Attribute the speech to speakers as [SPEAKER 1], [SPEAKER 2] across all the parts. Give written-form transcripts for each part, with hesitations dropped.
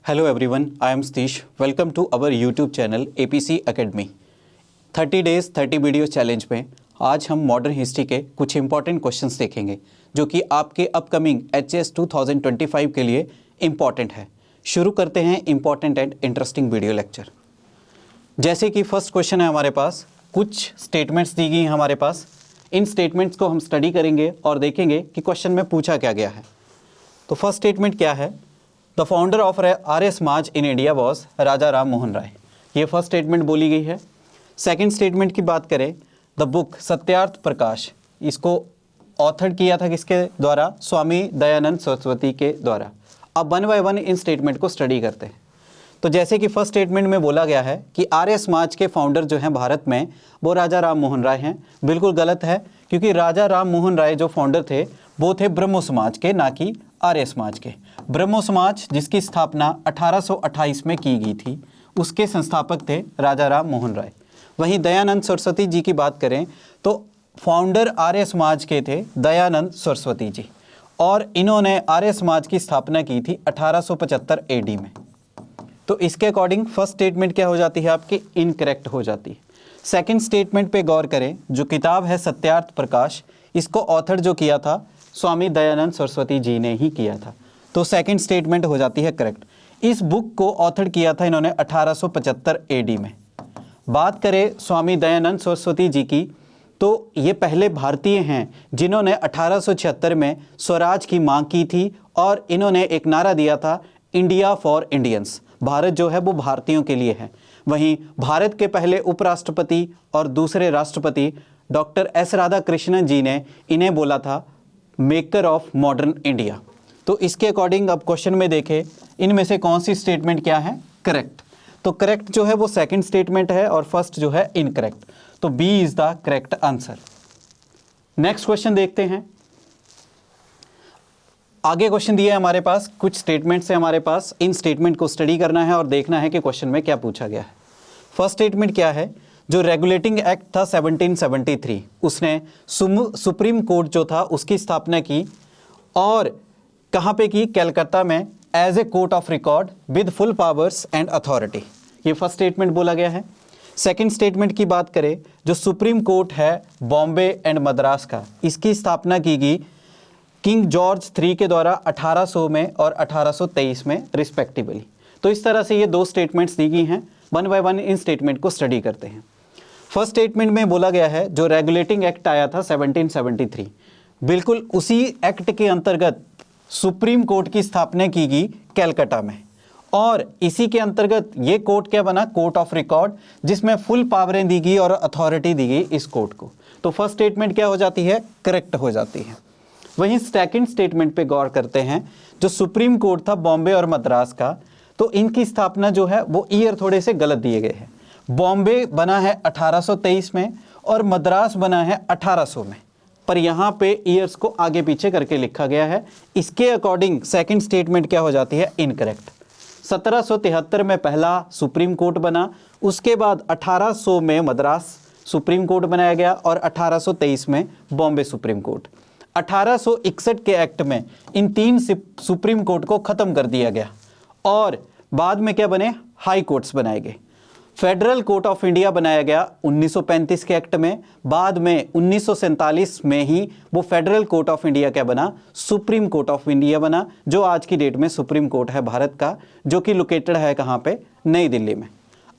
[SPEAKER 1] Hello everyone, I am Satish. Welcome to our YouTube channel APC Academy. 30 days 30 video challenge में आज हम modern history के कुछ important questions देखेंगे जो कि आपके अपकमिंग HS 2025 के लिए इंपॉर्टेंट है। शुरू करते हैं important and interesting video lecture. जैसे कि फर्स्ट क्वेश्चन है हमारे पास, कुछ स्टेटमेंट्स दी गई हैं हमारे पास। इन स्टेटमेंट्स को हम स्टडी करेंगे और देखेंगे कि क्वेश्चन में पूछा क्या गया है। तो फर्स्ट स्टेटमेंट क्या है? The founder of Arya Samaj in India was राजा राम मोहन राय। ये फर्स्ट स्टेटमेंट बोली गई है। सेकंड स्टेटमेंट की बात करें, द बुक सत्यार्थ प्रकाश, इसको ऑथर किया था किसके द्वारा? स्वामी दयानंद सरस्वती के द्वारा। अब one by one in statement को स्टडी करते हैं। तो जैसे कि फर्स्ट स्टेटमेंट में बोला गया है कि आर्य समाज के फाउंडर जो हैं भारत में वो राजा राम मोहन राय हैं। बिल्कुल गलत है, क्योंकि राजा राम मोहन राय जो फाउंडर थे वो थे ब्रह्मो समाज के, ना कि आर्य समाज के। ब्रह्मो समाज जिसकी स्थापना 1828 में की गई थी, उसके संस्थापक थे राजा राम मोहन राय। वहीं दयानंद सरस्वती जी की बात करें तो फाउंडर आर्य समाज के थे दयानंद सरस्वती जी, और इन्होंने आर्य समाज की स्थापना की थी 1875 AD में। तो इसके अकॉर्डिंग फर्स्ट स्टेटमेंट क्या हो जाती है आपकी? इनकरेक्ट हो जाती है। सेकंड स्टेटमेंट पे गौर करें, जो किताब है सत्यार्थ प्रकाश, इसको ऑथर जो किया था स्वामी दयानंद सरस्वती जी ने ही किया था। तो सेकंड स्टेटमेंट हो जाती है करेक्ट। इस बुक को ऑथर किया था इन्होंने 1875 AD में। बात करें स्वामी दयानंद सरस्वती जी की, तो ये पहले भारतीय हैं जिन्होंने 1876 में स्वराज की मांग की थी, और इन्होंने एक नारा दिया था, इंडिया फॉर इंडियंस, भारत जो है वो भारतीयों के लिए है। वहीं भारत के पहले उपराष्ट्रपति और दूसरे राष्ट्रपति डॉक्टर S राधाकृष्णन जी ने इन्हें बोला था मेकर ऑफ मॉडर्न इंडिया। तो इसके अकॉर्डिंग अब क्वेश्चन में देखें, इनमें से कौन सी स्टेटमेंट क्या है? करेक्ट। तो करेक्ट जो है वो सेकंड स्टेटमेंट है और फर्स्ट जो है इनकरेक्ट। तो B is the correct answer. Next question देखते हैं। आगे क्वेश्चन दिया है हमारे पास, कुछ स्टेटमेंट्स है हमारे पास। इन स्टेटमेंट को स्टडी करना है और देखना है कि क्वेश्चन में क्या पूछा गया है। फर्स्ट स्टेटमेंट क्या है? जो रेगुलेटिंग एक्ट था 1773, उसने सुप्रीम कोर्ट जो था उसकी स्थापना की, और कहाँ पे की? कलकत्ता में, as a court of record with full powers and authority. ये फर्स्ट स्टेटमेंट बोला गया है। सेकंड स्टेटमेंट की बात करें, जो सुप्रीम कोर्ट है बॉम्बे एंड मद्रास का, इसकी स्थापना की गई किंग जॉर्ज III के द्वारा 1800 में और 1823 में रिस्पेक्टिवली। तो इस तरह से ये दो स्टेटमेंट्स दी गई हैं। One by one in statement को स्टडी करते हैं। फर्स्ट स्टेटमेंट में बोला गया है जो रेगुलेटिंग एक्ट आया था 1773, बिल्कुल उसी एक्ट के अंतर्गत सुप्रीम कोर्ट की स्थापना की गई कलकत्ता में, और इसी के अंतर्गत ये कोर्ट क्या बना? कोर्ट ऑफ रिकॉर्ड, जिसमें फुल पावरें दी गई और अथॉरिटी दी गई इस कोर्ट को। तो फर्स्ट स्टेटमेंट क्या हो जाती है? करेक्ट हो जाती है। वहीं सेकंड स्टेटमेंट पे गौर करते हैं, जो सुप्रीम कोर्ट था बॉम्बे और मद्रास का, तो इनकी स्थापना जो है वो ईयर थोड़े से गलत दिए गए हैं। बॉम्बे बना है 1823 में और मद्रास बना है 1800 में, पर यहाँ पे ईयर्स को आगे पीछे करके लिखा गया है। इसके अकॉर्डिंग सेकंड स्टेटमेंट क्या हो जाती है? इनकरेक्ट। 1773 में पहला सुप्रीम कोर्ट बना, उसके बाद 1800 में मद्रास सुप्रीम कोर्ट बनाया गया और 1823 में बॉम्बे सुप्रीम कोर्ट। 1861 के एक्ट में इन तीन सुप्रीम कोर्ट को खत्म कर दिया गया, और बाद में क्या बने? हाई कोर्ट्स बनाए गए। फेडरल कोर्ट ऑफ इंडिया बनाया गया 1935 के एक्ट में। बाद में 1947 में ही वो फेडरल कोर्ट ऑफ इंडिया क्या बना? सुप्रीम कोर्ट ऑफ इंडिया बना, जो आज की डेट में सुप्रीम कोर्ट है भारत का, जो कि लोकेटेड है कहाँ पे? नई दिल्ली में।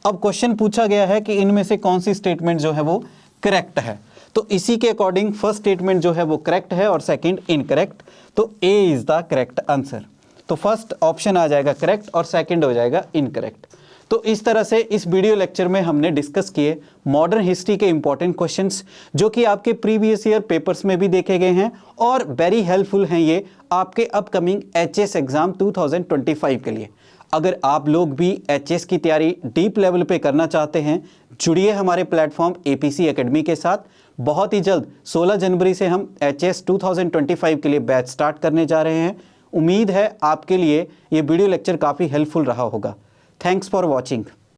[SPEAKER 1] अब क्वेश्चन पूछा गया है कि इनमें से कौन सी स्टेटमेंट जो है वो करेक्ट है। तो इसी के अकॉर्डिंग फर्स्ट स्टेटमेंट जो है वो करेक्ट है और सेकंड इनकरेक्ट। तो ए इज द करेक्ट आंसर। तो फर्स्ट ऑप्शन आ जाएगा करेक्ट और सेकंड हो जाएगा इनकरेक्ट। तो इस तरह से इस वीडियो लेक्चर में हमने डिस्कस किए मॉडर्न हिस्ट्री के इंपॉर्टेंट क्वेश्चंस, जो कि आपके प्रीवियस ईयर पेपर्स में भी देखे गए हैं, और वेरी हेल्पफुल हैं ये आपके अपकमिंग HS एग्जाम 2025 के लिए। अगर आप लोग भी HS की तैयारी डीप लेवल पे करना चाहते हैं, जुड़िए हमारे प्लेटफॉर्म APC एकेडमी के साथ। बहुत ही जल्द 16 जनवरी से हम HS 2025 के लिए बैच स्टार्ट करने जा रहे हैं। उम्मीद है आपके लिए ये वीडियो लेक्चर काफ़ी हेल्पफुल रहा होगा। Thanks for watching.